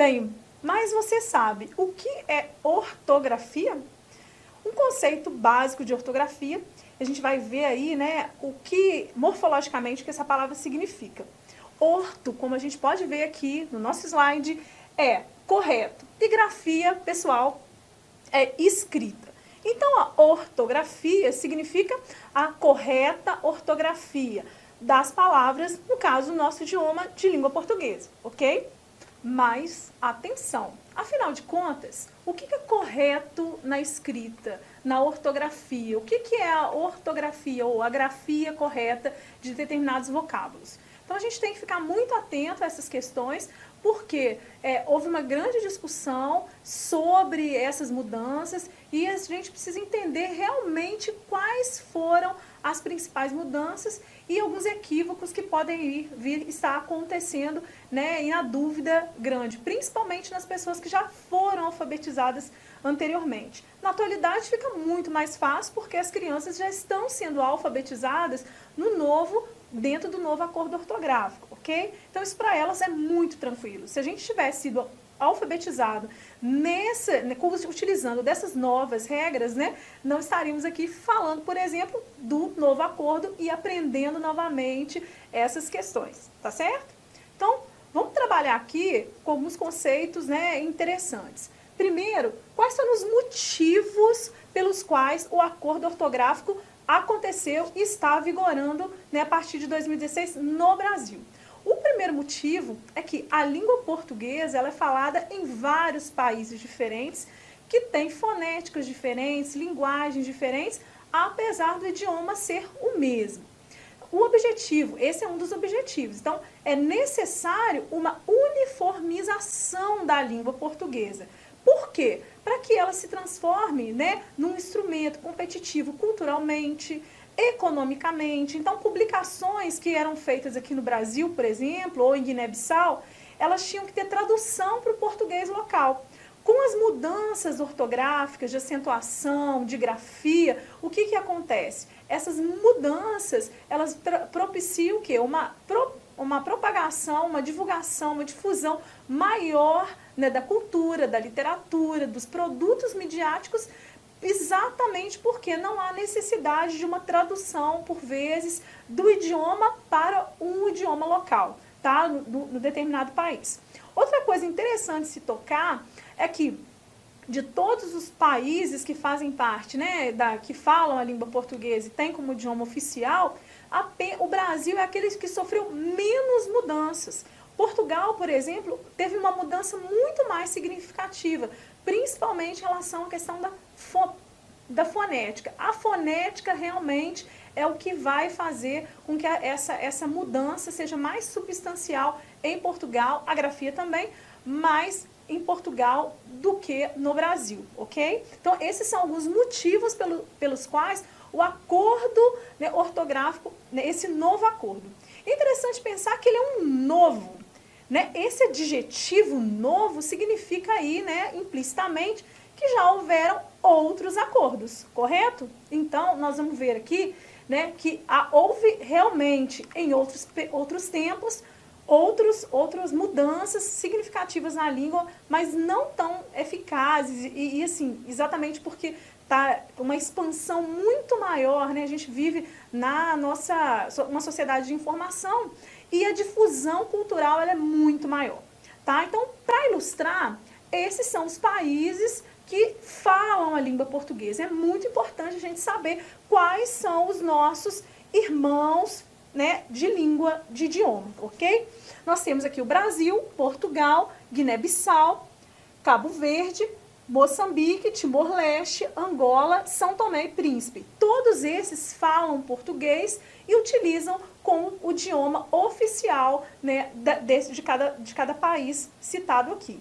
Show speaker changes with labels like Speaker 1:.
Speaker 1: Bem, mas você sabe o que é ortografia? Um conceito básico de ortografia, a gente vai ver aí, né, o que, morfologicamente, o que essa palavra significa. Orto, como a gente pode ver aqui no nosso slide, é correto. E grafia, pessoal, é escrita. Então, a ortografia significa a correta ortografia das palavras, no caso, nosso idioma de língua portuguesa, ok? Mas, atenção, afinal de contas, o que é correto na escrita, na ortografia? O que é a ortografia ou a grafia correta de determinados vocábulos? Então, a gente tem que ficar muito atento a essas questões, porque houve uma grande discussão sobre essas mudanças e a gente precisa entender realmente quais foram as principais mudanças e alguns equívocos que podem vir estar acontecendo, né, e na dúvida grande, principalmente nas pessoas que já foram alfabetizadas anteriormente. Na atualidade fica muito mais fácil porque as crianças já estão sendo alfabetizadas dentro do novo acordo ortográfico, ok? Então isso para elas é muito tranquilo. Se a gente tivesse sido alfabetizado utilizando dessas novas regras, né, não estaríamos aqui falando, por exemplo, do novo acordo e aprendendo novamente essas questões, tá certo? Então, vamos trabalhar aqui com alguns conceitos, né, interessantes. Primeiro, quais são os motivos pelos quais o acordo ortográfico aconteceu e está vigorando, né, a partir de 2016 no Brasil? O primeiro motivo é que a língua portuguesa ela é falada em vários países diferentes, que têm fonéticas diferentes, linguagens diferentes, apesar do idioma ser o mesmo. O objetivo, esse é um dos objetivos. Então, é necessário uma uniformização da língua portuguesa. Por quê? Para que ela se transforme, né, num instrumento competitivo culturalmente, economicamente. Então, publicações que eram feitas aqui no Brasil, por exemplo, ou em Guiné-Bissau, elas tinham que ter tradução para o português local. Com as mudanças ortográficas, de acentuação, de grafia, o que acontece? Essas mudanças, elas propiciam o quê? Uma propagação, uma divulgação, uma difusão maior, né, da cultura, da literatura, dos produtos midiáticos, exatamente porque não há necessidade de uma tradução, por vezes, do idioma para um idioma local, tá? No determinado país. Outra coisa interessante se tocar é que de todos os países que fazem parte, né, que falam a língua portuguesa e tem como idioma oficial, o Brasil é aquele que sofreu menos mudanças. Portugal, por exemplo, teve uma mudança muito mais significativa, principalmente em relação à questão da fonética. A fonética realmente é o que vai fazer com que essa mudança seja mais substancial em Portugal, a grafia também, mais em Portugal do que no Brasil, ok? Então, esses são alguns motivos pelos quais o acordo, né, ortográfico, né, esse novo acordo. É interessante pensar que ele é um novo, né? Esse adjetivo novo significa aí, né, implicitamente, que já houveram outros acordos, correto? Então, nós vamos ver aqui, né, que houve realmente em outros tempos outras mudanças significativas na língua, mas não tão eficazes e assim, exatamente porque tá uma expansão muito maior, né? A gente vive uma sociedade de informação e a difusão cultural ela é muito maior, tá? Então, para ilustrar, esses são os países que falam a língua portuguesa. É muito importante a gente saber quais são os nossos irmãos, né, de língua, de idioma, ok? Nós temos aqui o Brasil, Portugal, Guiné-Bissau, Cabo Verde, Moçambique, Timor-Leste, Angola, São Tomé e Príncipe. Todos esses falam português e utilizam como o idioma oficial, né, de cada país citado aqui.